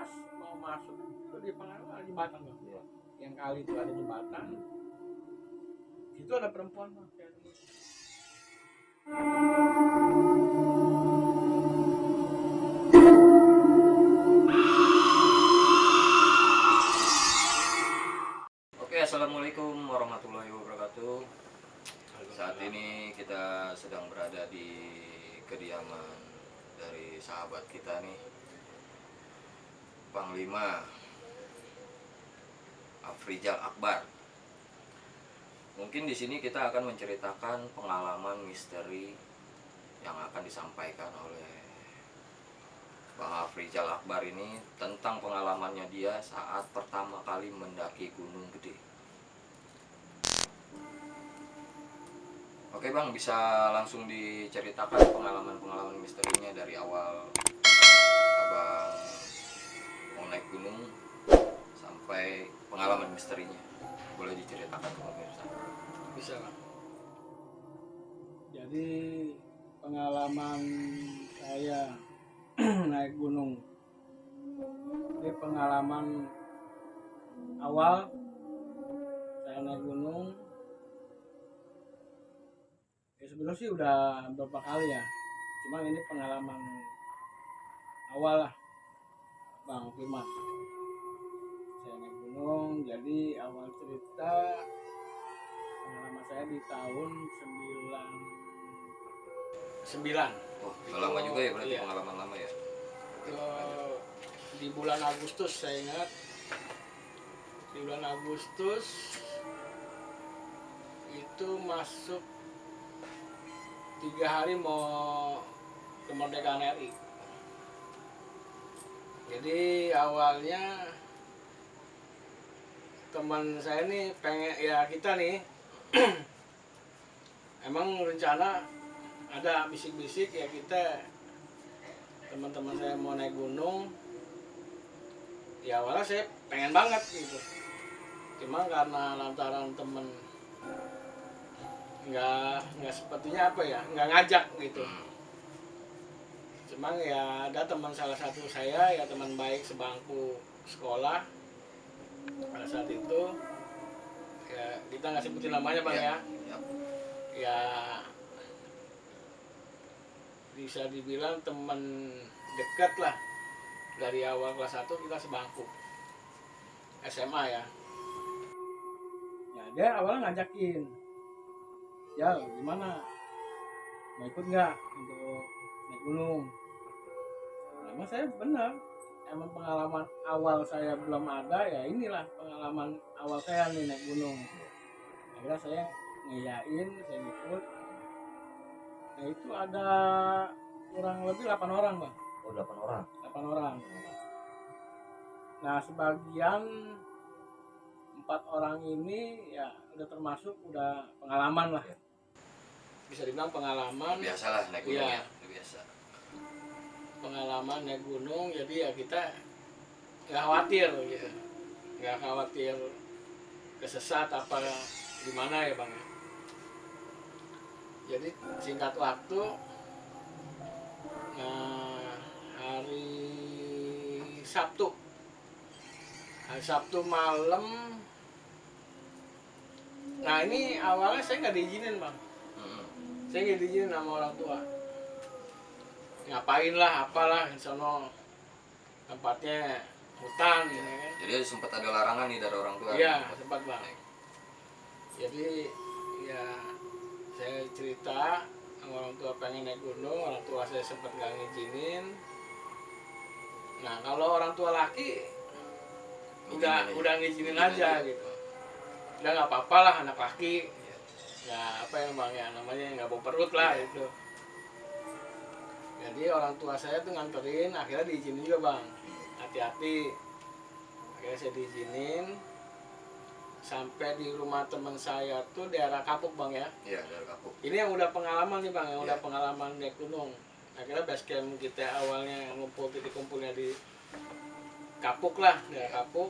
pas mau masuk itu di Pangandaran ada jembatan bang. Ya. Yang kali itu ada jembatan, itu ada perempuan bang. Oke, assalamualaikum warahmatullahi wabarakatuh. Saat ini kita sedang berada di kediaman dari sahabat kita nih, Panglima Afrizal Akbar. Mungkin di sini kita akan menceritakan pengalaman misteri yang akan disampaikan oleh Bang Afrizal Akbar ini tentang pengalamannya dia saat pertama kali mendaki Gunung Gede. Oke Bang, bisa langsung diceritakan pengalaman-pengalaman misterinya dari awal Abang mau naik gunung sampai pengalaman misterinya. Boleh diceritakan ke pemirsa? Bisa bang. Jadi pengalaman saya naik gunung, ini pengalaman awal saya naik gunung. Ya sebelum sih udah beberapa kali ya, cuma ini pengalaman awal lah bang Firman. Saya naik gunung, jadi awal cerita pengalaman saya di tahun 99. Oh, udah lama juga ya berarti. Iya. Pengalaman lama ya. Di bulan Agustus saya ingat, di bulan Agustus itu masuk 3 hari mau kemerdekaan RI. Jadi awalnya teman saya nih pengen, ya kita nih emang rencana ada bisik-bisik ya, kita teman-teman saya mau naik gunung. Ya awalnya saya pengen banget gitu, cuma karena lantaran temen nggak sepertinya apa ya, nggak ngajak gitu. Cuma ya ada teman salah satu saya, ya teman baik sebangku sekolah pada saat itu, ya kita nggak sebutin namanya bang ya. Ya bisa dibilang teman dekat lah, dari awal kelas 1 kita sebangku SMA ya. Ya dia awalnya ngajakin, ya gimana, mau ikut nggak untuk naik gunung. Emang saya benar, emang pengalaman awal saya belum ada, ya inilah pengalaman awal saya nih naik gunung. Akhirnya saya ngiyain, saya ikut. Nah itu ada kurang lebih 8 orang bang. Oh, 8 orang. 8 orang. Nah sebagian 4 orang ini ya udah termasuk udah pengalaman lah. Bisa dibilang pengalaman. Biasalah naik gunung ya, biasa. Pengalaman naik gunung, jadi ya kita nggak khawatir gitu, nggak khawatir kesesat apa gimana ya bang. Jadi singkat waktu, nah hari Sabtu malam, nah ini awalnya saya nggak diizinin bang. Saya nggak diizinin sama orang tua, ngapain lah apalah di sono, tempatnya hutan gitu kan. Jadi sempat ada larangan nih dari orang tua. Iya sempat bang. Jadi ya saya cerita sama orang tua pengen naik gunung, orang tua saya sempat nggak ngizinin. Nah kalau orang tua laki udah ngizinin aja gitu, udah nggak apa-apa lah anak laki, ya apa ya bang ya, namanya nggak bawa perut lah itu. Jadi orang tua saya tuh nganterin, akhirnya diizinin juga bang, hati-hati. Akhirnya saya diizinin sampai di rumah teman saya tuh daerah Kapuk bang ya. Iya, daerah Kapuk. Ini yang udah pengalaman nih bang, yang udah pengalaman naik gunung. Akhirnya base camp kita awalnya ngumpul, titik kumpulnya di Kapuk lah, daerah Kapuk.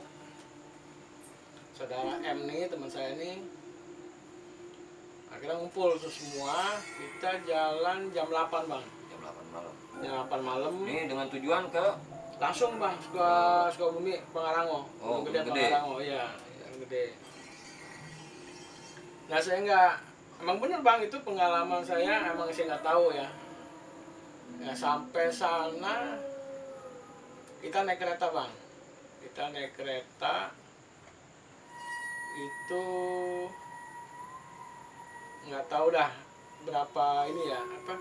Saudara M nih, teman saya nih, akhirnya ngumpul tuh semua. Kita jalan jam 8 bang. Jam 8 malam. Jam 8 malam. Ini dengan tujuan ke Langsung bang, Sukabumi Pangarango. Oh, Gunung Gede Gunung Gede. Pangarango, iya, Gunung Gede. Nah saya nggak, emang bener bang itu pengalaman saya, emang saya nggak tahu ya. Ya sampai sana kita naik kereta bang, kita naik kereta itu nggak tahu dah berapa ini ya apa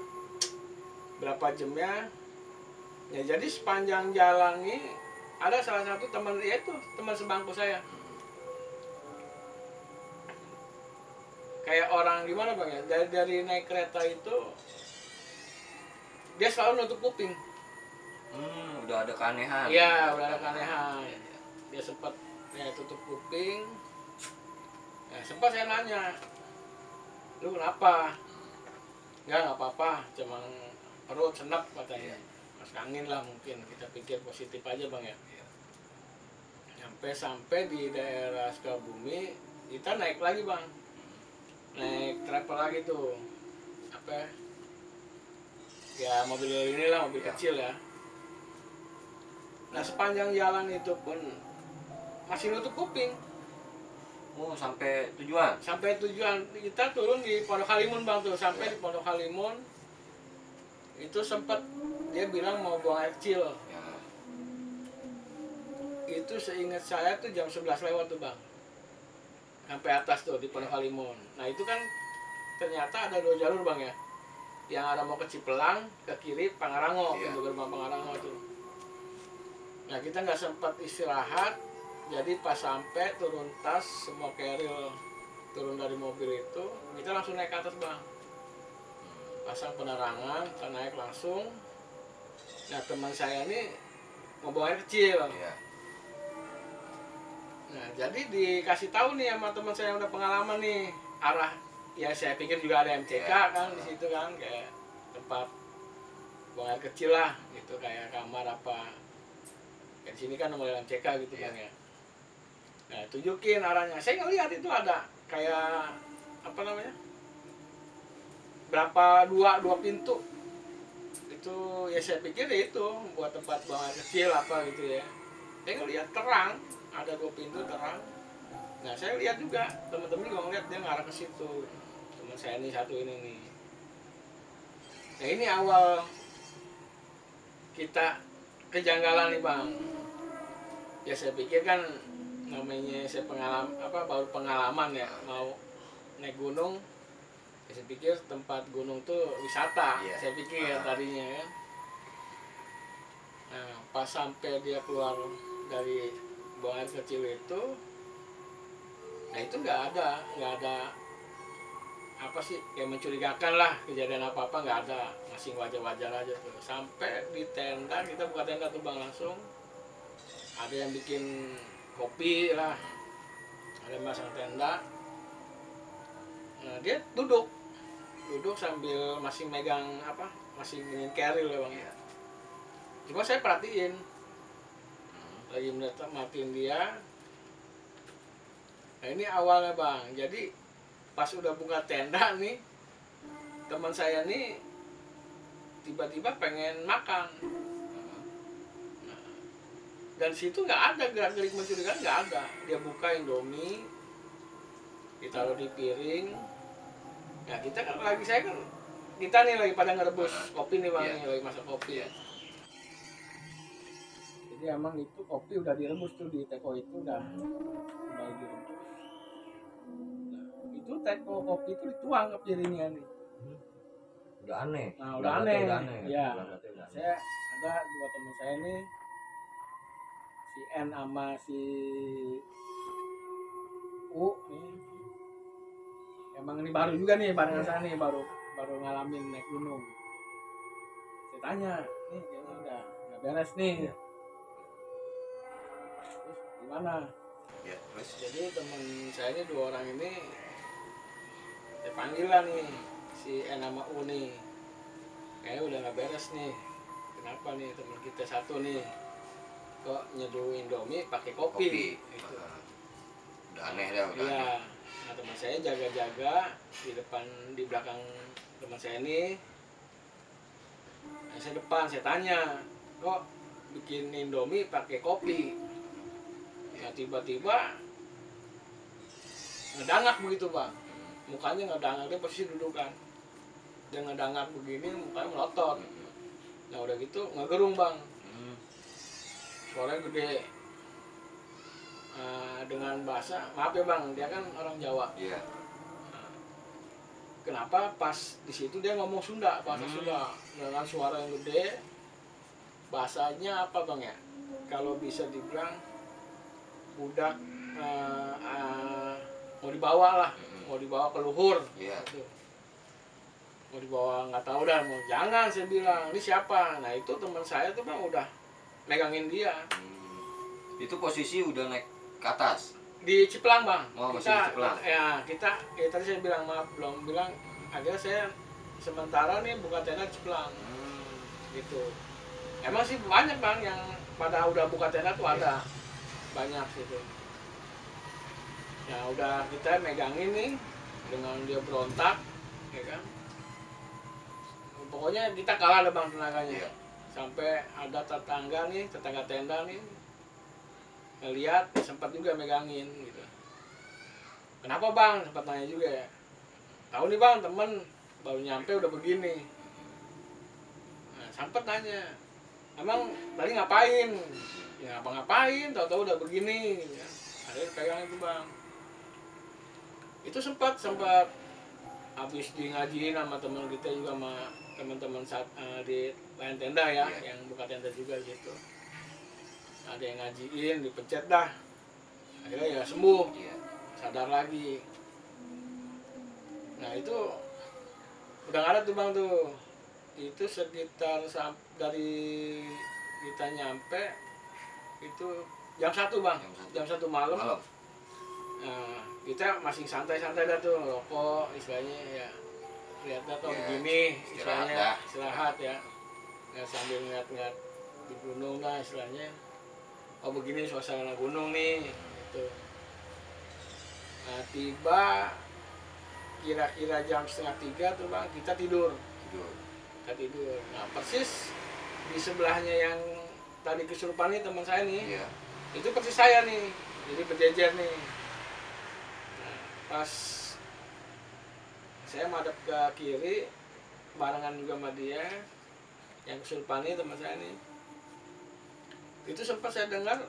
berapa jamnya. Ya jadi sepanjang jalan ini ada salah satu teman, ya itu teman sebangku saya, kayak orang gimana bang ya, dari naik kereta itu dia selalu nutup kuping. Udah ada keanehan. Iya, udah ada keanehan. Dia sempat ya tutup kuping. Ya, sempat saya nanya, lu kenapa? Nggak apa-apa, cuma perut senap katanya. Masuk angin lah mungkin, kita pikir positif aja bang ya. Sampai di daerah Sukabumi, kita naik lagi bang. Naik travel lagi tuh. Apa ya, mobil inilah, mobil kecil ya. Nah sepanjang jalan itu pun masih nutup kuping. Oh, sampai tujuan. Sampai tujuan kita turun di Pondok Halimun bang tuh, sampai di Pondok Halimun itu sempat dia bilang mau buang air kecil. Ya. Itu seingat saya tuh jam 11 lewat tuh bang, sampai atas tuh di Pondok Halimun. Nah itu kan ternyata ada 2 jalur bang ya, yang ada mau ke Cipelang, ke kiri Pangarango, Iya. untuk gerbang Pangarango tuh. Nah kita nggak sempat istirahat, jadi pas sampai turun tas semua keril, turun dari mobil itu kita langsung naik ke atas bang, pasang penerangan, kita naik langsung. Nah teman saya ini mau buang air kecil. Iya. Nah jadi dikasih tahu nih sama teman saya yang udah pengalaman nih arah, ya saya pikir juga ada MCK kan di situ kan, kayak tempat buang air kecil lah gitu, kayak kamar apa. Kayak di sini kan nomor MCK gitu kan ya. Nah tunjukin arahnya, saya ngeliat itu ada kayak apa namanya, berapa dua pintu itu, ya saya pikir ya itu buat tempat buang air kecil apa gitu ya. Saya ngeliat terang, ada 2 pintu terang. Nah saya lihat juga teman-teman juga ngeliat dia ngarah ke situ, teman saya ini satu ini nih. Nah ini awal kita kejanggalan nih bang. Ya saya pikir kan namanya saya baru pengalaman ya mau naik gunung. Ya, saya pikir tempat gunung tuh wisata. Iya. Saya pikir tadinya kan. Nah pas sampai dia keluar dari buang air kecil itu, nah itu nggak ada apa sih kayak mencurigakan lah, kejadian apa nggak ada, masih wajar-wajar aja tuh. Sampai di tenda, kita buka tenda tuh bang, langsung ada yang bikin kopi lah, ada yang masang tenda. Nah dia duduk sambil masih megang apa, masih ingin keril ya bang. Cuma saya perhatiin lagi matiin dia. Nah ini awalnya bang, jadi pas udah buka tenda nih, teman saya nih tiba-tiba pengen makan. Nah, dan situ nggak ada gerak-gerik mencurigakan, nggak ada. Dia buka Indomie, ditaruh di piring. Nah kita kan lagi, kita nih lagi pada ngerebus kopi nih bang, nih, lagi masak kopi. Jadi emang itu kopi udah direbus tuh di teko itu, udah direbus. Nah, itu teko kopi itu dituang ke piringnya nih. Udah aneh. Nah udah aneh. Ya. Udah Saya ada 2 teman saya nih, si N sama si U nih. Emang ini baru juga nih barengan saya nih, baru ngalamin naik gunung. Saya tanya, nih kayaknya udah nggak beres nih. Terus gimana? Ya, terus Jadi teman saya ini 2 orang ini, saya panggil lah nih si N sama U nih. Kayaknya udah nggak beres nih. Kenapa nih teman kita satu nih kok nyeduh Indomie pakai kopi? Gitu. udah aneh dah, udah Iya. aneh. Nah teman saya jaga-jaga di belakang teman saya ini. Nah, saya depan, saya tanya, kok bikin Indomie pakai kopi. Ya tiba-tiba ngedangak begitu bang, mukanya ngedangak, dia posisi dudukan, dia ngedangak begini, mukanya melotot. Nah udah gitu ngegerung bang, suaranya gede. Dengan bahasa, maaf ya bang, dia kan orang Jawa. Iya. Kenapa pas di situ dia ngomong Sunda, bahasa Sunda dengan suara yang gede. Bahasanya apa bang ya? Kalau bisa dibilang budak mau dibawa lah, mau dibawa ke luhur. Iya. Gitu. Mau dibawa nggak tahu dah, mau jangan saya bilang ini siapa. Nah itu teman saya tuh bang udah megangin dia. Itu posisi udah naik ke atas. Di Ciplang bang. Oh, masih Kita, di Ciplang. ya kita, ya tadi saya bilang maaf belum bilang. Akhirnya saya sementara nih buka tenda di Ciplang. Gitu. Emang sih banyak bang yang pada udah buka tenda tuh ada banyak gitu. Ya udah kita megangin nih dengan dia berontak, ya kan. Pokoknya kita kalah deh bang tenaganya. Iya. Sampai ada tetangga nih, tetangga tenda nih ngeliat, sempat juga megangin gitu. Kenapa bang? Sempat nanya juga ya. Tahu nih bang, temen baru nyampe udah begini. Nah, sempat nanya, emang tadi ngapain? Ya ngapain? Tahu-tahu udah begini. Ya. Akhirnya pegang itu bang. Itu sempat habis di ngajiin sama teman kita juga, sama teman-teman di lain tenda ya, yang buka tenda juga gitu. Ada yang ngajiin, dipencet dah. Akhirnya ya sembuh, sadar lagi. Nah itu udah gak ada tuh bang tuh. Itu sekitar dari kita nyampe itu jam 1 bang, jam 1 malam. Nah, kita masih santai-santai dah tuh, rokok istilahnya ya. Lihat dah tuh begini, istilahnya istirahat ya. Nggak sambil ngeliat-ngeliat di gunung lah istilahnya. Oh begini suasana gunung nih gitu. Nah tiba kira-kira jam 2:30 tuh bang, kita tidur. Nah persis di sebelahnya yang tadi kesurupan nih teman saya nih, itu persis saya nih, jadi berjejer nih. Nah, pas saya madep ke kiri barengan juga sama dia yang kesurupan nih, teman saya nih. Itu sempat saya dengar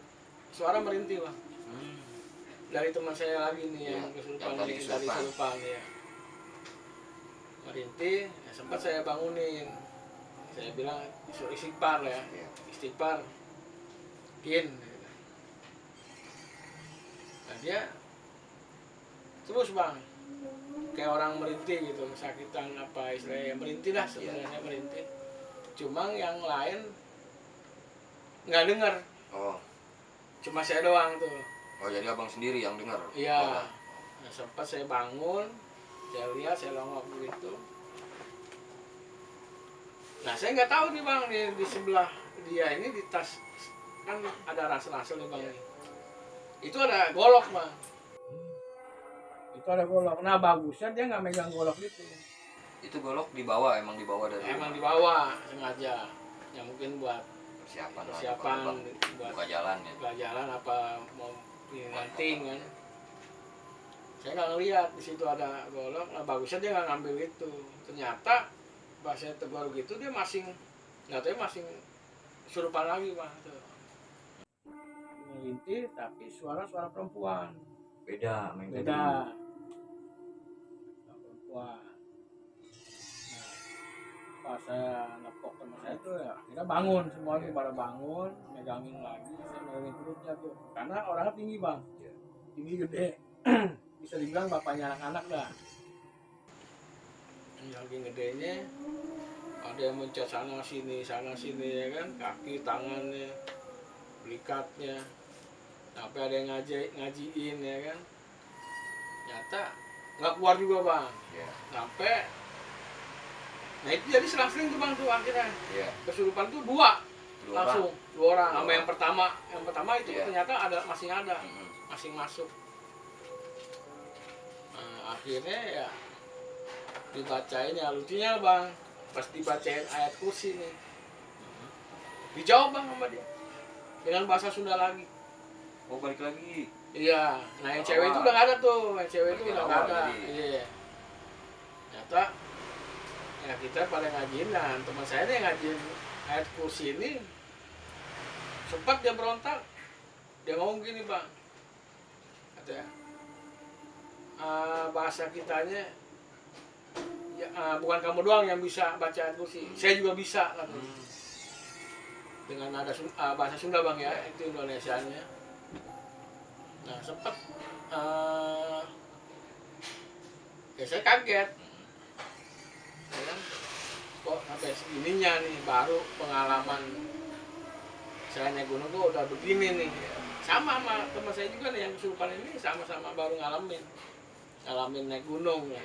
suara merintih bang, dari teman saya lagi nih yang kesurupan, tadi kesurupan ya. Merintih, ya sempat saya bangunin. Saya bilang suruh istighfar ya, istighfar, kin. Nah dia terus bang, kayak orang merintih gitu, kesakitan apa istilahnya, merintih lah sebenarnya, merintih. Cuma yang lain nggak dengar. Oh. Cuma saya doang tuh. Oh jadi abang sendiri yang dengar? Iya. Nah, sempat saya bangun, saya lihat, saya longok begitu. Nah saya nggak tahu nih bang, di sebelah dia ini di tas kan ada ransel-ransel nih bang. Itu ada golok bang. Itu ada golok. Nah bagusnya dia nggak megang golok itu. Itu golok dibawa, emang dibawa dari emang rumah? dibawa sengaja. Ya mungkin buat persiapan buat buka jalan ya. Buka jalan apa mau nanting kan. Saya nggak ngeliat di situ ada golok. Nah bagusnya dia nggak ngambil itu. Ternyata pas saya tegur gitu dia masing surupan lagi bang. Ngelintih tapi suara perempuan. Beda. Suara perempuan. Nah, pas saya nepok teman saya tuh ya, kita bangun semua tuh pada bangun, megangin lagi, saya megangin perutnya tuh, karena orangnya tinggi bang, tinggi gede, bisa dibilang bapaknya anak-anak dah. Saking gedenya, ada yang mencet sana sini ya kan, kaki tangannya, belikatnya, sampai ada yang ngajiin ya kan, nyata nggak keluar juga bang, sampai nah itu jadi selang-seling tuh bang tuh akhirnya. Kesurupan tuh dua orang sama yang pertama itu ternyata masih ada, masih masuk. Nah, akhirnya ya dibacain ya, lucunya bang pas dibacain ayat kursi nih dijawab bang sama dia, dengan bahasa Sunda lagi. Oh, balik lagi. Iya, nah yang Awal. cewek itu udah nggak ada tuh, yang cewek itu Bagian udah nggak awal ada. jadi. Iya. Ternyata ya kita pada ngajiin, dan teman saya nih yang ngajiin ayat kursi ini sempat dia berontak. Dia ngomong gini, Bang, katanya, bahasa kitanya ya, bukan kamu doang yang bisa baca ayat kursi, saya juga bisa katanya. Dengan ada bahasa Sunda, Bang, ya, itu Indonesianya. Nah sempat ya saya kaget, ya kan? Kok sampai segininya nih, baru pengalaman saya naik gunung tuh udah begini nih. Sama teman saya juga nih yang kesurupan ini, sama-sama baru ngalamin naik gunung ya.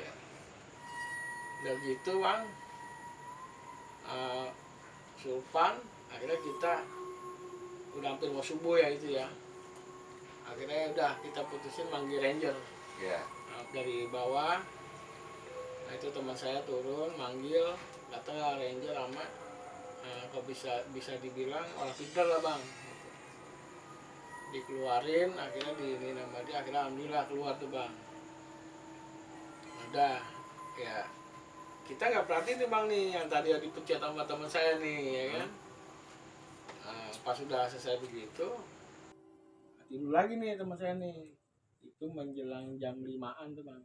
Dan gitu, Bang, kesurupan, akhirnya kita udah hampir mau subuh ya itu ya. Akhirnya udah kita putusin manggil ranger. Iya. Dari bawah, nah itu teman saya turun manggil, datang ranger sama kok bisa dibilang orang pintar lah, Bang. Dikeluarin, akhirnya ini nama dia, akhirnya alhamdulillah keluar tuh, Bang. Udah ya, kita nggak perhatiin nih, Bang, nih yang tadi dipencet sama teman saya nih, ya kan. Pas sudah selesai begitu, tidur lagi nih teman saya nih. Itu menjelang jam 5-an tuh, Bang.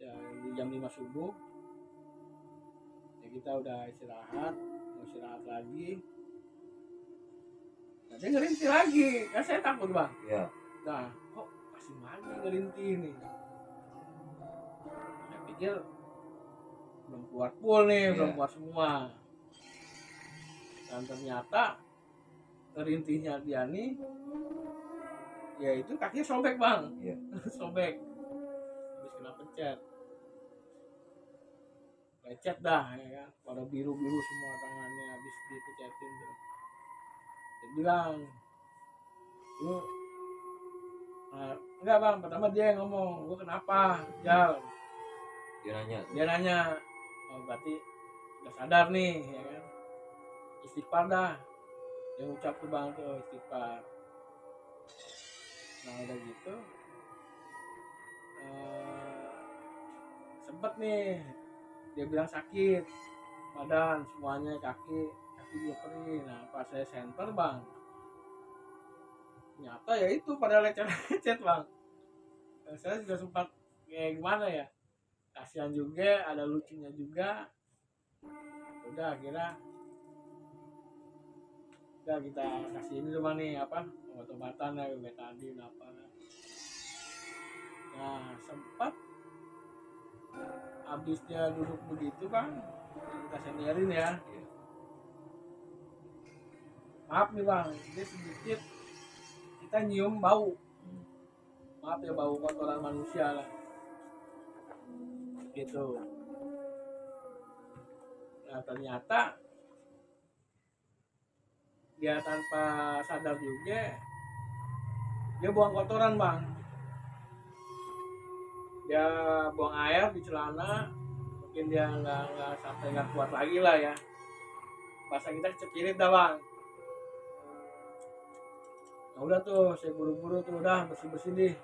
Ya, di jam 5 subuh ya kita udah istirahat, mau istirahat lagi. Nah, dia ngerintih lagi, kan saya takut, Bang. Iya. Nah, kok masih lagi ngerintih nih. Saya pikir belum keluar full nih, Iya. belum keluar semua. Dan ternyata ngerintihnya dia nih, ya itu kakinya sobek, Bang. Iya. Sobek. Habis kena pencet. Lecet dah, ya kan. Pada biru-biru semua tangannya habis dipencetin tuh. Dia bilang, lu enggak, Bang, pertama dia yang ngomong, lu kenapa, Jal? Dia nanya, oh berarti udah sadar nih, ya kan. Istighfar dah. Dia ucap tuh, Bang, tuh istighfar. Nah udah gitu sempet nih dia bilang sakit badan semuanya, kaki juga perih. Nah pas saya senter, Bang, ternyata ya itu pada lecet-lecet, Bang. Dan saya juga sempat kayak gimana ya, kasihan juga, ada lucunya juga. Udah akhirnya udah kita kasih ini cuma nih apa, obat-obatan ya, betadine apa. Nah sempat habis dia duduk begitu, Bang, kita senderin ya. Maaf nih, Bang, ini sedikit kita nyium bau. Maaf ya, bau kotoran manusia lah. Gitu. Nah ternyata dia tanpa sadar juga dia buang kotoran, Bang. Dia buang air di celana, mungkin dia nggak sampai nggak kuat lagi lah ya. Bahasa kita cepirit dah, Bang. Nah udah tuh saya buru-buru tuh, udah bersih-bersih deh.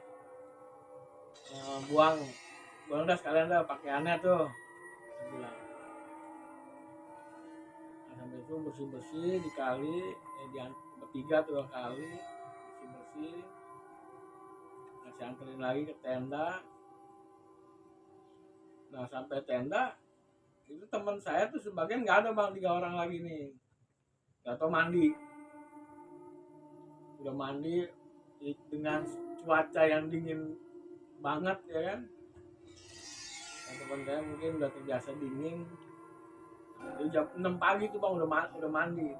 Buang dah sekalian dah pakaiannya tuh, saya bilang. Nah, sampai itu bersih-bersih dikali, bertiga tuh kali bersih-bersih. Nah, saya anterin lagi ke tenda. Nah sampai tenda itu teman saya tuh sebagian nggak ada, Bang, 3 orang lagi nih, nggak tau mandi. Udah mandi dengan cuaca yang dingin banget, ya kan. Nah, teman saya mungkin udah terbiasa dingin. Jadi jam 6 pagi tuh, Bang, udah mandi.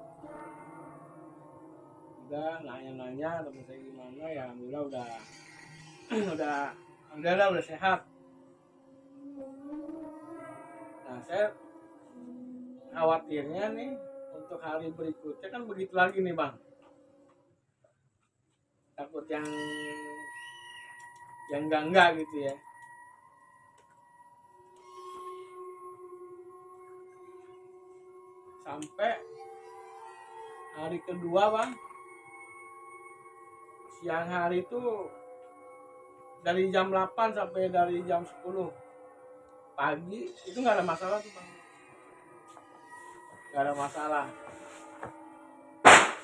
Udah nanya-nanya teman saya gimana, ya alhamdulillah udah udah sehat. Nah saya khawatirnya nih untuk hari berikutnya kan begitu lagi nih, Bang. Takut yang enggak gitu ya. Sampai hari kedua, Bang, siang hari itu dari jam 8 sampai dari jam 10 pagi itu nggak ada masalah tuh bang, nggak ada masalah.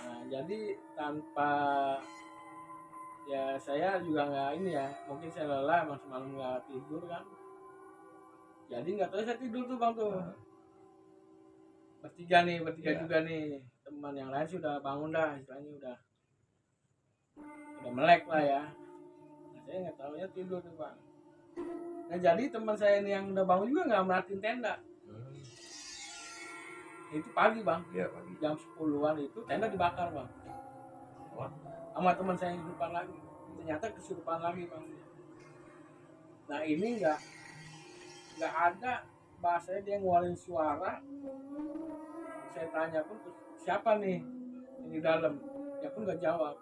Nah jadi tanpa, ya saya juga nggak ini ya, mungkin saya lelah emang semalam nggak tidur kan, jadi nggak tahu saya tidur tuh bang tuh. Bertiga Iya. juga nih, teman yang lain sudah bangun dah, istilahnya udah melek lah ya. Nah, saya nggak tahu ya tidur tuh bang. Nah jadi teman saya ini yang udah bangun juga nggak merhatiin tenda. Itu pagi bang, Iya pagi. jam 10-an itu tenda dibakar bang. Wah. Sama teman saya yang kesurupan lagi, ternyata kesurupan lagi bang. Nah ini nggak ada bahasanya, dia ngeluarin suara. Saya tanya pun siapa nih yang di dalam, dia pun nggak jawab.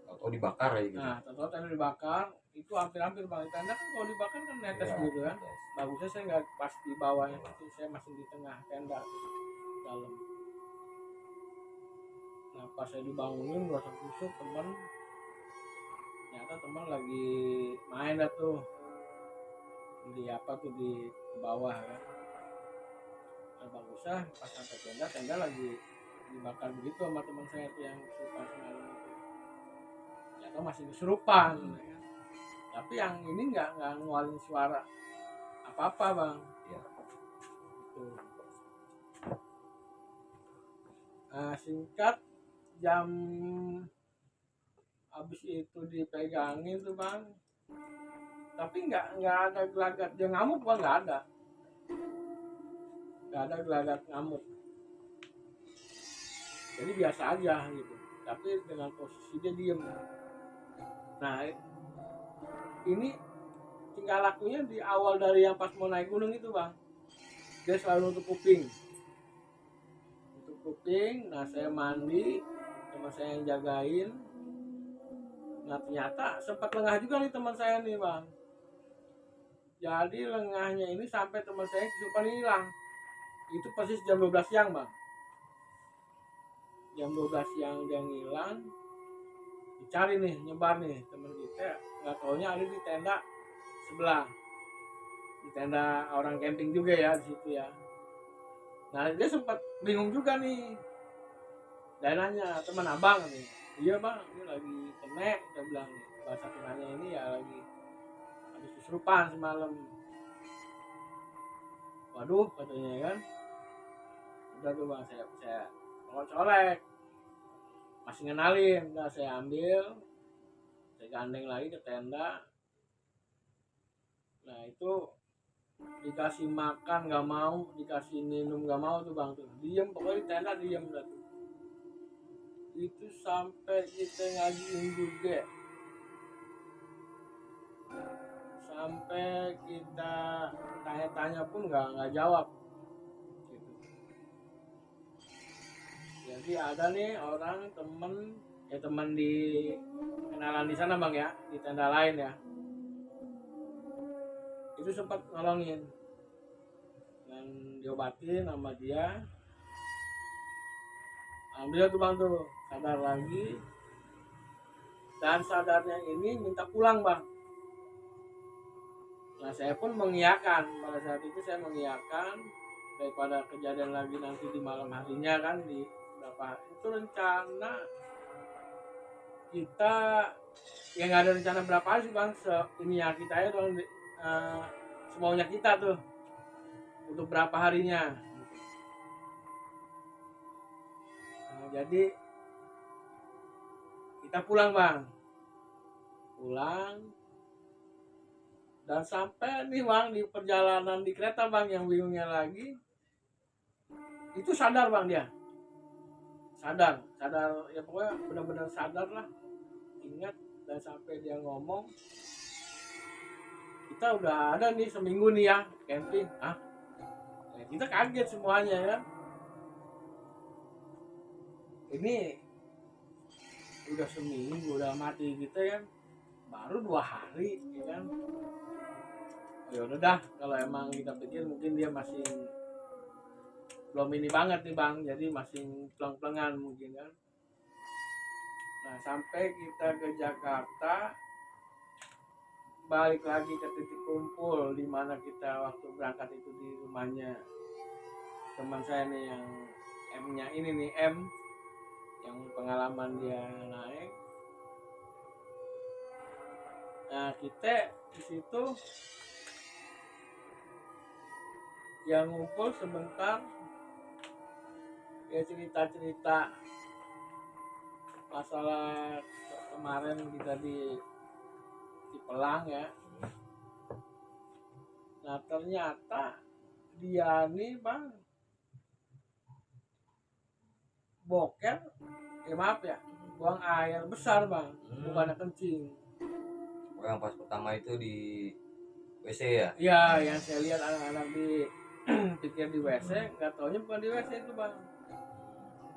Atau dibakar ya gitu. Nah tahu tenda dibakar itu hampir-hampir bang. Tenda kan kalau dibakar kan netes Iya. gitu kan. Bagusnya saya nggak pas di bawahnya, tapi saya masih di tengah tenda dalam. Nah pas saya dibangunin merasa kusuk teman, ternyata teman lagi main dah tuh di apa tuh di bawah kan. Nah bagusnya pas sampai tenda lagi dibakar begitu sama teman saya tuh yang kesurupan semalam itu. Ternyata masih kesurupan ya kan. Tapi yang ini nggak ngeluarin suara apa-apa bang. Iya. Tuh. Nah, singkat jam habis itu dipegangin tuh bang, tapi nggak ada gelagat dia ngamuk bang, nggak ada gelagat ngamuk, jadi biasa aja gitu, tapi dengan posisi dia diem. Nah ini tingkah lakunya di awal dari yang pas mau naik gunung itu bang, dia selalu nutup kuping. Nah saya mandi, teman saya yang jagain. Nah ternyata sempat lengah juga nih teman saya nih bang. Jadi lengahnya ini sampai teman saya kesurupan hilang. Itu persis jam 12 siang bang. Jam 12 siang dia ngilang. Dicari nih, nyebar nih teman kita. Nggak taunya ada di tenda sebelah. Di tenda orang camping juga ya di situ ya. Nah dia sempat bingung juga nih. Dan nanya, teman abang nih, iya bang, ini lagi kena, dia bilang nih, bahasa kenanya ini ya lagi habis kesurupan semalam. Waduh katanya kan, udah tuh bang saya colek, masih ngenalin, udah saya ambil, saya gandeng lagi ke tenda. Nah itu dikasih makan nggak mau, dikasih minum nggak mau tuh bang tuh, diem pokoknya di tenda diem dah tuh. Itu sampai kita ngajuin juga, sampai kita tanya-tanya pun nggak jawab gitu. Jadi ada nih orang teman di kenalan di sana bang ya, di tenda lain ya, itu sempat nolongin dan diobatin sama dia. Alhamdulillah tuh bang tuh sadar lagi, dan sadarnya ini minta pulang bang. Nah saya pun mengiyakan, pada saat itu saya mengiyakan, daripada kejadian lagi nanti di malam harinya kan, di berapa itu rencana kita, yang nggak ada rencana berapa hari sih bang, ini ya kita ya dong, semaunya kita tuh untuk berapa harinya. Nah, jadi kita pulang bang, dan sampai nih bang di perjalanan di kereta bang, yang bingungnya lagi itu sadar bang, dia sadar ya, pokoknya benar-benar sadar lah, ingat. Dan sampai dia ngomong, kita udah ada nih seminggu nih ya camping. Kita kaget semuanya ya, ini udah seminggu udah mati kita kan, baru 2 hari ya kan. Ya udah dah, kalau emang kita pikir mungkin dia masih belum ini banget nih bang, jadi masih peleng-pelengan mungkin kan. Nah sampai kita ke Jakarta, balik lagi ke titik kumpul di mana kita waktu berangkat itu di rumahnya teman saya nih yang M-nya ini nih, M yang pengalaman dia naik. Nah kita di situ yang ngumpul sebentar, ya cerita-cerita masalah kemarin kita di Cipelang ya. Nah ternyata dia nih bang boker, ya maaf ya, buang air besar bang, bukannya kencing. Oh, yang pas pertama itu di WC ya? Iya, yang saya lihat anak-anak di pikir di WC, nggak taunya bukan di WC itu bang.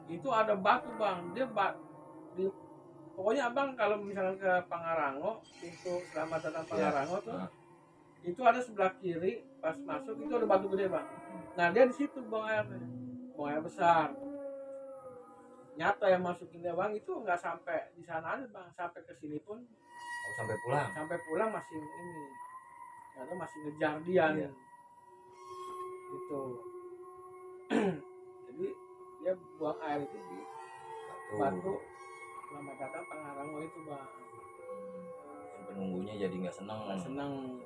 Itu ada batu bang, dia di, pokoknya abang kalau misalnya ke Pangarango, pintu selamat datang Pangarango tuh, itu ada sebelah kiri pas masuk itu ada batu gede bang. Nah dia di situ buang airnya, buang air besar. Nyata yang masukin dia bang itu nggak sampai di sana aja bang, sampai ke sini pun, Oh, sampai pulang masih ini, karena masih ngejar dia nih. Gitu. Jadi dia buang air itu di batu selamat datang Pangarango itu bang. Dan penunggunya jadi nggak seneng.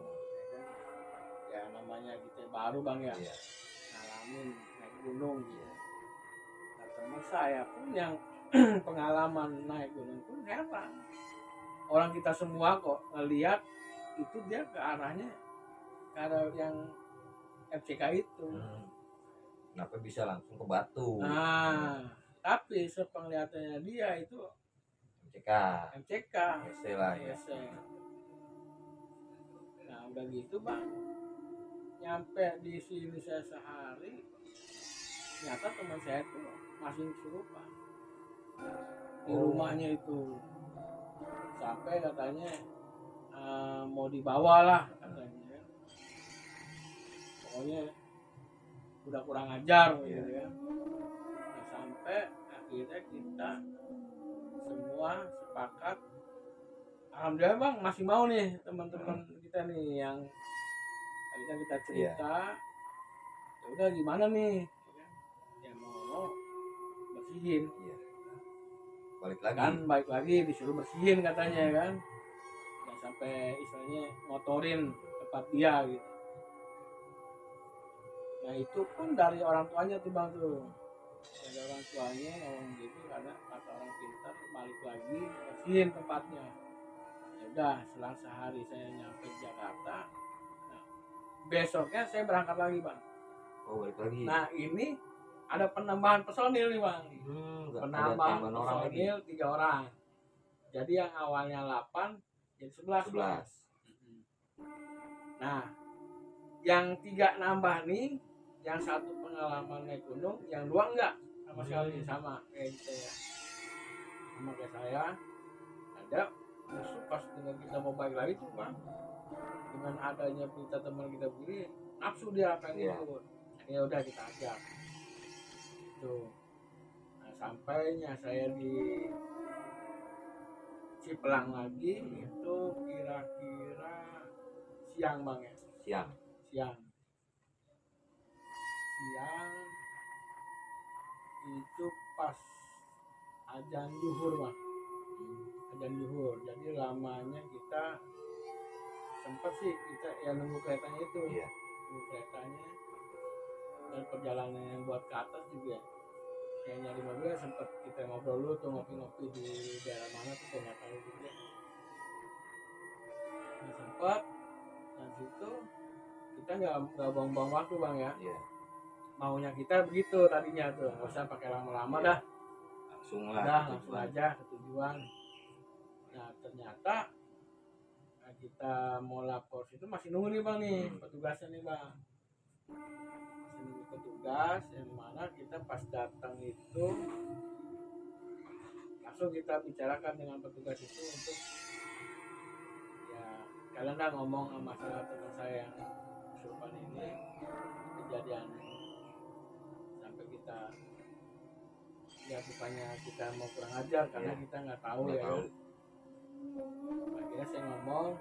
Ya namanya kita baru bang ya, Iya. ngalamin naik gunung gitu. Nah, teman saya pun yang pengalaman naik gunung pun heran. Orang kita semua kok ngelihat itu dia ke arahnya ke arah yang FCK itu. Kenapa bisa langsung ke batu? Nah, tapi sepenglihatannya dia itu MCK. WC lah ya. WC. Nah udah gitu bang, nyampe di sini saya sehari, ternyata teman saya tuh masih kesurupan di rumahnya itu, sampai katanya mau dibawa lah katanya, pokoknya udah kurang ajar gitu ya. Nah, sampai akhirnya kita semua sepakat, alhamdulillah bang masih mau nih teman-teman kita nih yang tadi kita cerita. Ya udah gimana nih, ya mau bersihin, balik lagi disuruh bersihin katanya kan, ya sampai istilahnya motorin tempat dia gitu. Nah itu pun dari orang tuanya tuh bang tuh, dari orang tuanya ngomong gitu karena kata orang pintar balik lagi bersihin tempatnya. Ya udah selang sehari saya nyampe Jakarta, nah, besoknya saya berangkat lagi bang. Balik lagi. Nah ini ada penambahan personil nih bang, penambahan personil 3 orang. Jadi yang awalnya 8 jadi 11. Nah yang 3 nambah nih, yang 1 pengalaman naik gunung, yang 2 enggak sama sekali, sama kayak gitu ya, sama kayak saya. Ada musuh pas dengan kita mau balik lagi tuh bang, dengan adanya berita teman kita begini, nafsu dia pengen ikut. Ya udah kita ajak tuh. Nah sampainya saya di Cipelang lagi itu kira-kira siang bang ya. Siang itu pas azan zuhur bang, azan zuhur. Jadi lamanya kita sempat sih kita ya nunggu keretanya itu, nunggu keretanya, dan perjalanan yang buat ke atas juga yang nyari mobil sempat kita ngobrol dulu tuh, ngopi-ngopi di daerah mana tuh saya nggak tahu juga. Nah sempat dan situ kita nggak buang-buang waktu bang ya. Maunya kita begitu tadinya tuh, nggak usah pakai lama-lama dah, langsung aja ke tujuan. Nah ternyata kita mau lapor situ masih nunggu nih bang nih petugasnya nih bang, masih nunggu petugas. Yang mana kita pas datang itu langsung kita bicarakan dengan petugas itu untuk ya kalian dah ngomong masalah teman saya yang kesurupan ini, kejadian sampai kita ya bukannya kita mau kurang ajar karena Iya. kita nggak tahu Nggak ya tahu. kan. Akhirnya saya ngomong,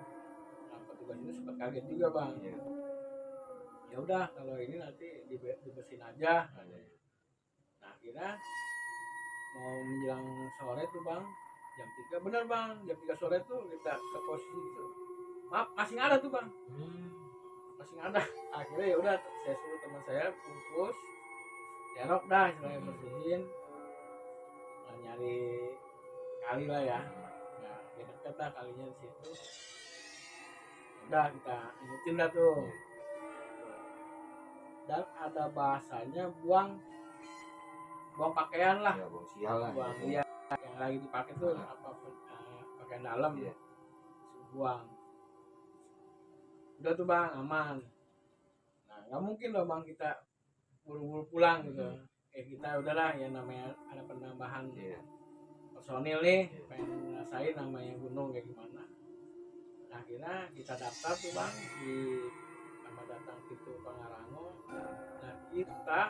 nah petugas itu sempat kaget juga bang. Iya. Ya udah kalau ini nanti dibersihin aja. Nah akhirnya mau menjelang sore tuh bang, jam 3 bener bang, jam 3 sore tuh kita ke posisi itu, maaf masih nggak ada tuh bang, masih nggak ada. Akhirnya ya udah saya suruh teman saya bungkus serok dah istilahnya bersihin. Nah, nyari kali lah ya, nah ya deket lah kalinya di situ. Udah kita ingetin dah tuh, dan ada bahasanya buang pakaian lah, Ya bang, sial lah. buang Iya. dia yang lagi dipakai tuh apa pakaian dalam, Iya. buang. Udah tuh bang aman. Nah nggak mungkin loh bang kita buru-buru pulang gitu. Kita udahlah ya namanya ada penambahan Iya. personil nih, pengen ngerasain namanya gunung kayak gimana. Nah akhirnya kita daftar tuh bang di Selamat Datang Situ Pangarango. Nah kita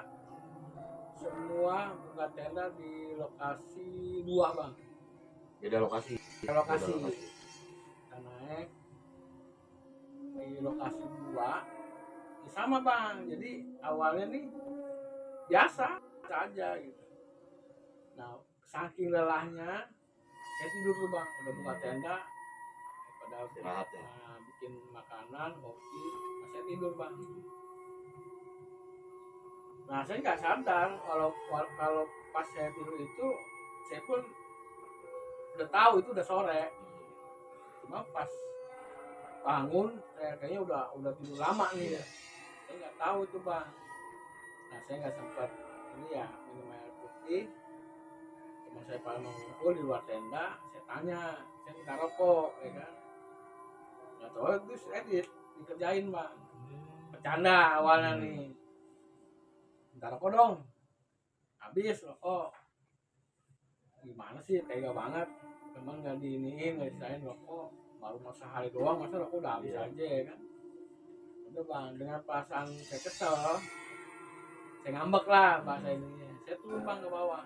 semua buka tenda di lokasi 2 bang. Beda lokasi. Lokasi kita naik di lokasi 2 ya sama bang. Jadi awalnya nih biasa aja gitu. Nah saking lelahnya saya tidur tuh bang, udah buka tenda pada Istirahat ya. bikin makanan kopi, nah, saya tidur bang. Nah saya nggak sadar kalau pas saya tidur itu saya pun udah tahu itu udah sore, cuma pas bangun saya kayaknya udah tidur lama nih ya. Saya nggak tahu itu bang. Nah saya nggak sempat ini ya minum air putih. Teman saya pada mau ngumpul di luar tenda, saya tanya, saya minta rokok ya kan. Nggak tahu itu saya dikerjain bang, bercanda awalnya nih, minta rokok dong, habis rokok. Gimana sih, tega banget, teman nggak diiniin, nggak disain rokok, baru masa hari doang masa rokok udah habis aja ya kan. Udah bang, dengan perasaan saya kesel, saya ngambek lah bahasa ini, saya turun bang ke bawah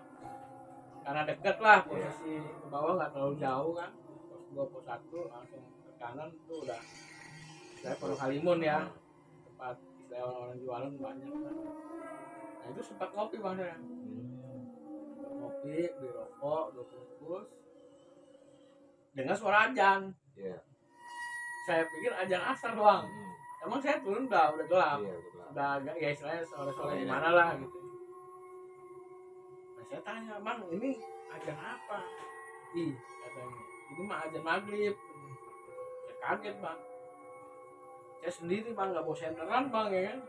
karena deket lah posisi ke bawah, nggak terlalu jauh kan, pos 2 pos 1 langsung ke kanan tuh udah saya Pondok Halimun ya, tempat istilah orang-orang jualan banyak kan. Nah itu sempat ngopi bang saya, ngopi beli rokok 2 bungkus dengan suara azan. Saya pikir azan asar doang. Emang saya turun udah gelap, udah agak ya istilahnya sore-sore gimana lah gitu. Nah saya tanya, bang ini azan apa? Ih katanya, ini mah azan maghrib. Saya kaget bang, saya sendiri bang, nggak bawa senteran bang ya kan.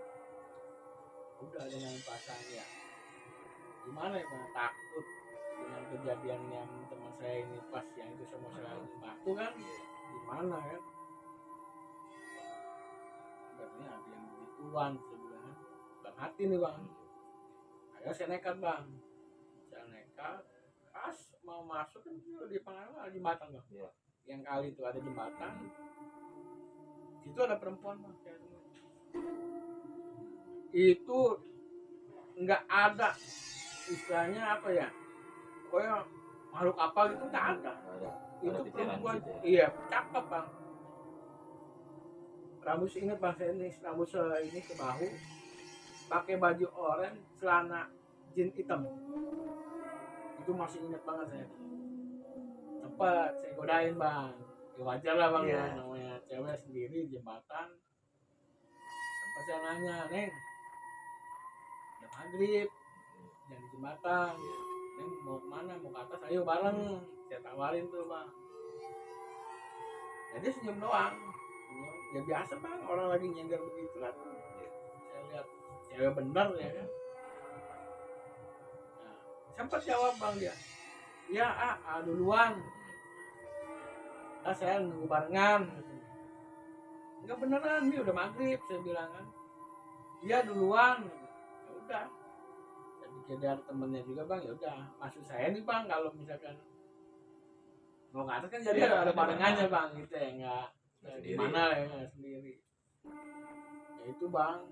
Udah dengan perasaan ya gimana ya bang, takut dengan kejadian yang teman saya ini pas yang itu sama saya batu kan, gimana kan. Berarti ada yang begituan sebenarnya bang, hati nih bang. Akhirnya saya nekat bang, saya nekat pas mau masuk kan di Pangarango ada jembatan bang, yang kali itu ada jembatan, situ ada perempuan bang. Itu nggak ada istilahnya apa ya, pokoknya makhluk apa gitu nggak ada. Itu perempuan iya cakep bang, rambut inget bang saya ini rambut ini ke bahu, pakai baju oranye, celana jeans hitam. Itu masih inget banget saya. Sempat saya godain bang, ya wajar lah bang ya, namanya cewek sendiri jembatan. Sempat saya nanya, neng udah maghrib jangan di jembatan, neng mau kemana, mau ke atas, ayo bareng. Saya tawarin tuh bang. Jadi senyum doang, ya biasa bang, orang lagi nyender begitu lah. Saya lihat cewek bener ya kan. Nah, sempat jawab bang dia, ya duluan, saya nunggu barengan. Enggak beneran, ini udah maghrib saya bilang kan. Dia duluan, ya udah. Saya pikir dia ada temennya juga bang, ya udah. Maksud saya nih bang, kalau misalkan mau ke atas kan jadi ada barengannya bang, gitu ya, nggak gimana ya, nggak sendiri. Ya itu bang,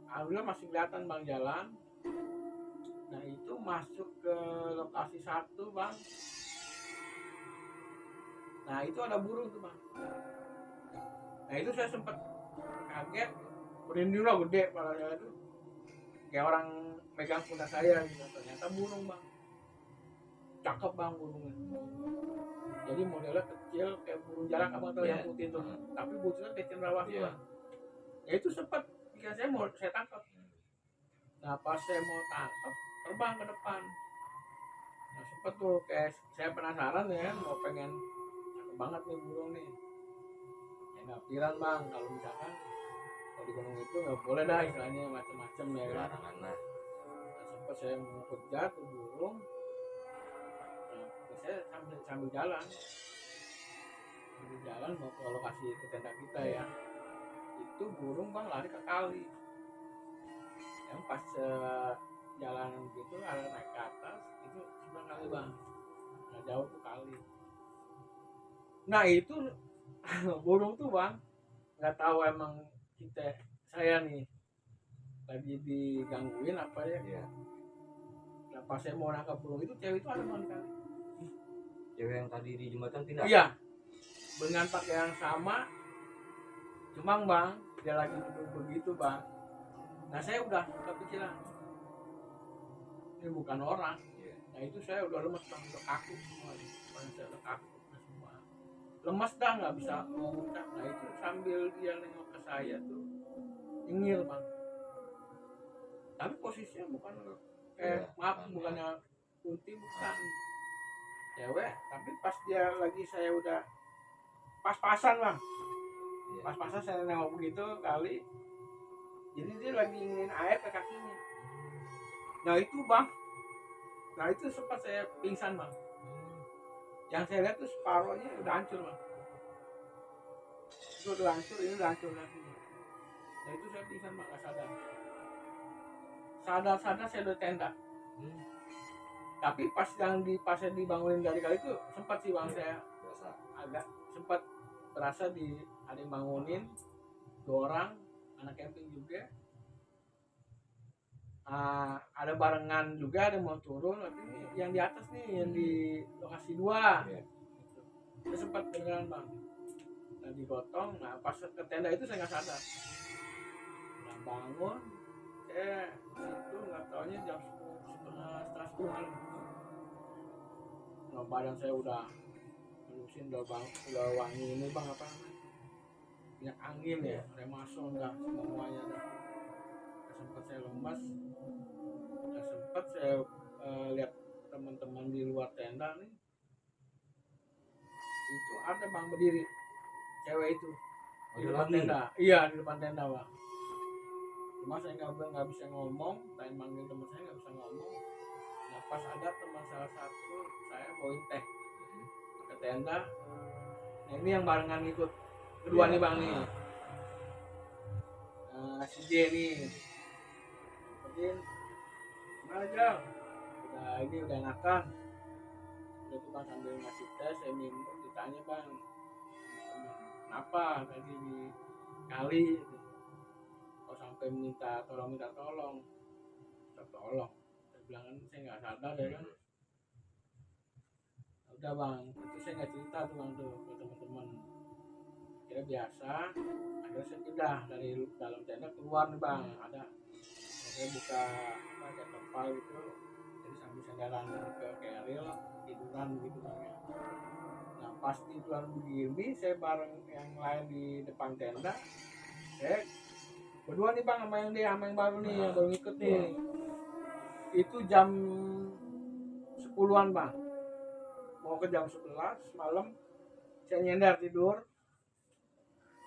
alhamdulillah masih kelihatan bang jalan. Nah itu masuk ke lokasi satu bang. Nah itu ada burung tuh bang. Nah itu saya sempat kaget, merinding lah gede kepala saya itu, kayak orang megang pundak saya gitu. Ternyata burung bang, cakep bang burungnya. Jadi modelnya kecil kayak burung jalak, abang tahu yang putih tuh, tapi butuhnya kayak cendrawasih bang. Ya itu sempat jika saya mau saya tangkap. Nah pas saya mau tangkap, terbang ke depan. Nah sempet tuh kayak saya penasaran ya, mau pengen cakep banget nih burung nih. Ya nggak pikiran bang, kalau misalkan kalau di gunung itu nggak boleh dah istilahnya macam-macam ya kan. Larangan lah. Nah, sempat saya mau kejar tuh burung. Nah, saya sambil jalan mau ke lokasi ke tenda kita ya. Itu burung bang lari ke kali. Yang pas jalan gitu ada naik ke atas itu sebelah kali bang. Nah jauh tuh kali. Nah itu burung tuh bang nggak tahu emang saya nih lagi digangguin apa ya. Nah pas saya mau nangkap burung itu cewek itu ada bang di kali. Cewek yang tadi di jembatan pindah? Iya, dengan pakaian sama, cuma bang dia lagi duduk begitu bang. Nah saya udah kepikiran ini bukan orang. Nah itu saya udah lemes bang, udah kaku semua. Saya udah kaku semua, lemes dah nggak bisa mau ngucap. Nah itu sambil dia nengok ke saya tuh nyengir bang, tapi posisinya bukan maaf bukannya kunti, bukan cewek, tapi pas dia lagi saya udah pas-pasan bang, pas-pasan saya nengok begitu kali, jadi dia lagi ingin air ke kakinya. Nah itu bang, nah itu sempat saya pingsan bang. Yang saya lihat tuh separohnya udah hancur bang, itu udah hancur, ini udah hancur lagi. Nah itu saya pingsan bang, gak sadar saya udah tenda. Tapi pas saya dibangunin dari kali itu sempat sih bang, saya agak sempat berasa ada yang bangunin 2 orang anak camping juga. Ada barengan juga, ada yang mau turun, tapi yang di atas nih yang di lokasi 2 itu sempat beneran bang. Nah digotong, nah pas ke tenda itu saya nggak sadar. Nah bangun, saya itu nggak taunya jam setengah 10 malam. Nah badan saya udah melusin, udah wangi ini bang, apa minyak angin ya, remason dah semuanya dah. Sempat saya lemas. Nah sempat saya lihat teman-teman di luar tenda nih, itu ada bang berdiri cewek itu di depan tenda. Iya di depan tenda bang. Cuma saya nggak bisa ngomong, pengen manggil teman saya nggak bisa ngomong. Nah pas ada teman salah satu saya bawain teh ke tenda. Nah ini yang barengan ikut kedua nih bang nih, si J nih, kemudian gimana Jal, udah enakan. Udah tuh bang sambil ngasih teh saya minum, ditanya bang kenapa tadi di kali kok sampai minta tolong. Saya bilang kan saya nggak sadar ya kan. Udah bang, itu saya nggak cerita tuh bang tuh ke teman-teman, kira biasa. Akhirnya saya pindah dari dalam tenda keluar nih bang, ada saya buka kayak terpal gitu, jadi sambil saya jalan ke keril tiduran gitu bang ya. Nah pas tiduran begini saya bareng yang lain di depan tenda, saya berdua nih bang sama yang baru nih, yang baru ikut nih. Itu jam 10-an bang, mau ke jam 11 malam, saya nyender tidur.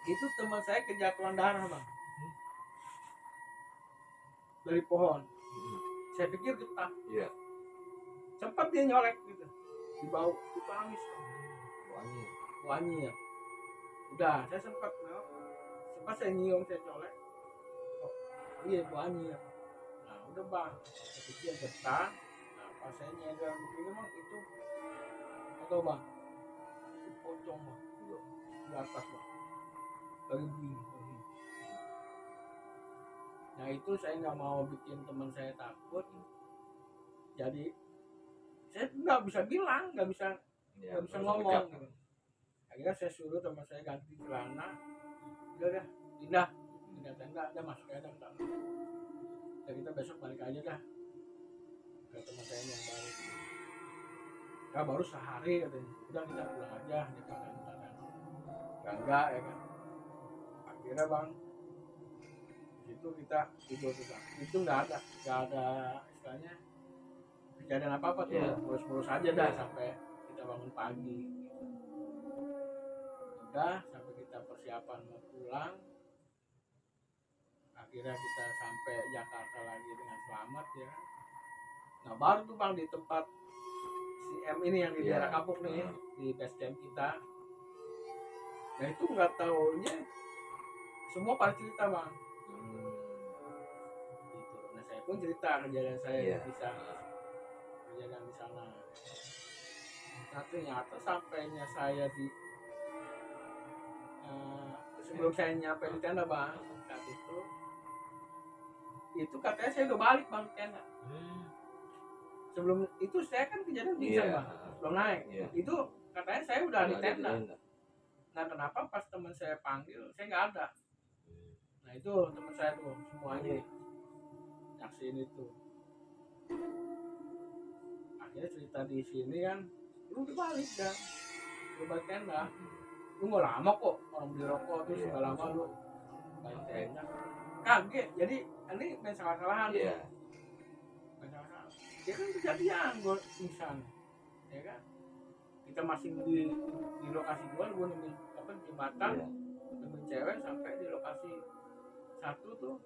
Itu teman saya kejatuhan darah bang dari pohon. Saya pikir getah. Sempat dia nyolek gitu di bau, itu amis wangi ya. Udah saya sempat saya nyium, saya colek, oh iya wangi ya. Nah udah bang, saya pikir getah. Nah pas saya nyender begini bang, itu atau bang itu pocong bang di atas bang dari begini. Nah itu saya nggak mau bikin teman saya takut, jadi saya nggak bisa bilang, nggak bisa Ya, ngomong gitu. Akhirnya saya suruh teman saya ganti celana, udah dah pindah tenda, ada masuk aja dah. Ya kita besok balik aja dah ke teman saya yang baru. Ya baru sehari katanya, udah kita pulang aja daripada enggak ya kan. Akhirnya bang itu kita tidur tuh bang, itu nggak ada istilahnya kejadian apa tuh, Iya. mulus aja dah Iya. sampai kita bangun pagi. Udah sampai kita persiapan mau pulang, akhirnya kita sampai Jakarta lagi dengan selamat ya. Nah baru tuh bang di tempat si M ini yang di Iya. daerah Kapuk nih, di base camp kita. Nah itu nggak taunya semua pada cerita bang. Gitu. Nah saya pun cerita kejadian saya Iya. bisa kejadian di sana. Nah ternyata sampainya saya di sebelum saya nyampe di tenda bang, saat itu katanya saya udah balik bang ke tenda. Sebelum itu saya kan kejadian pingsan Iya. bang, belum naik. Iya. Itu katanya saya udah di Nggak ada tenda. tenda. Nah kenapa pas teman saya panggil saya nggak ada. Nah itu teman saya tuh semuanya nyaksiin itu. Akhirnya cerita di sini kan, lu udah balik kan, lu balik tenda. Lu nggak lama kok, orang beli rokok terus Iya. nggak lama lu balik tenda. Kaget, jadi ini main salah-salahan. Iya. Main salah-salahan. Dia kan kejadian gue pingsan, ya kan. Kita masih di lokasi gue nemuin apa jembatan, Iya. nemuin cewek sampai di lokasi satu tuh.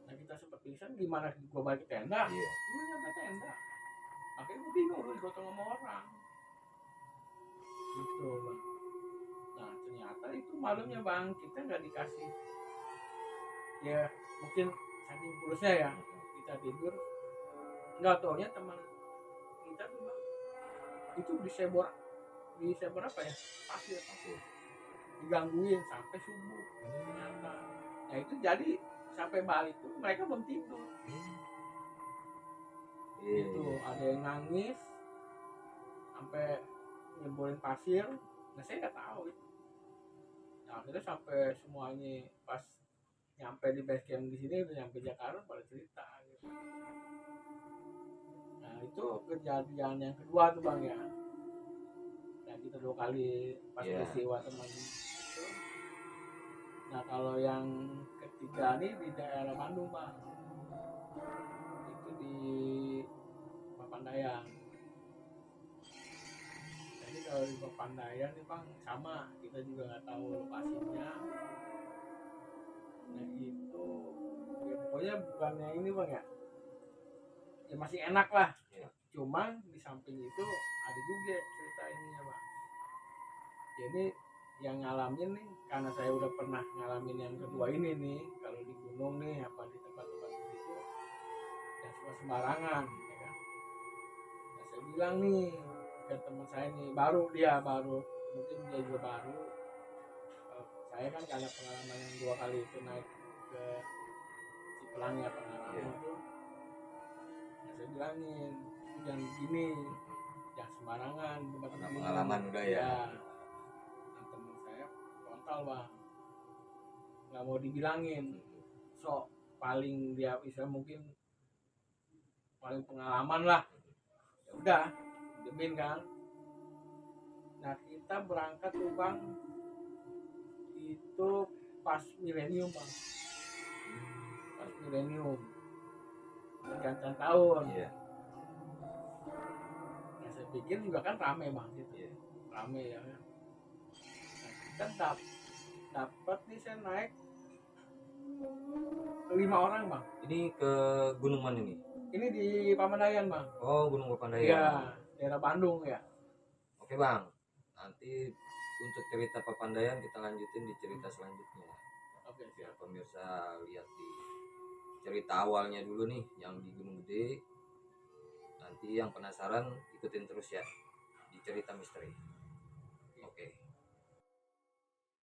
Nah kita sempat pingsan, gimana gue balik ke tenda? Iya. Gue nggak ada tenda. Makanya gue bingung, gue digotong sama orang. Gitu bang. Nah ternyata itu malamnya bang kita nggak dikasih. Ya mungkin saking pulusnya ya kita tidur. Nggak taunya teman kita tuh bang itu disebor apa ya, pasir digangguin sampai subuh ternyata. Nah itu jadi sampai balik tuh mereka belum tidur. Itu ada yang nangis sampai nyembolin pasir. Nah saya nggak tahu itu. Nah akhirnya sampai semuanya pas nyampe di base camp di sini udah nyampe Jakarta pada cerita gitu. Nah itu kejadian yang kedua tuh bang ya. Yang kita 2 kali pas peristiwa teman itu. Nah kalau yang ketiga nih di daerah Bandung bang, itu di Papandayan. Jadi kalau di Papandayan nih bang sama, kita juga nggak tahu lokasinya. Nah itu ya pokoknya bukannya ini bang ya, ya masih enak lah. Cuma di samping itu ada juga cerita ini ya bang. Jadi yang ngalamin nih, karena saya udah pernah ngalamin yang kedua ini nih, kalau di gunung nih apa di tempat-tempat begitu ya suka sembarangan ya kan. Nah saya bilang nih ke teman saya nih, baru mungkin dia juga baru. Saya kan karena pengalaman yang 2 kali itu naik ke Cipelang ya pengalaman tuh. Nah saya bilangin jangan gini, jangan sembarangan Karena pengalaman udah ya. Nah teman saya frontal bang, nggak mau dibilangin, so paling dia bisa mungkin paling pengalaman lah. Ya udah demin kan. Nah kita berangkat tuh bang itu pas milenium bang, pas milenium pergantian tahun. Iya. Nah saya pikir juga kan rame bang gitu. Rame ya kan. Nah kita dapat nih saya naik 5 orang bang. Ini ke gunung mana ini? Ini di Papandayan bang. Oh Gunung Papandayan. Iya daerah Bandung ya. Oke bang, nanti untuk cerita Papandayan kita lanjutin di cerita selanjutnya. Oke Biar pemirsa lihat di cerita awalnya dulu nih yang di Gunung Gede. Nanti yang penasaran ikutin terus ya di cerita misteri.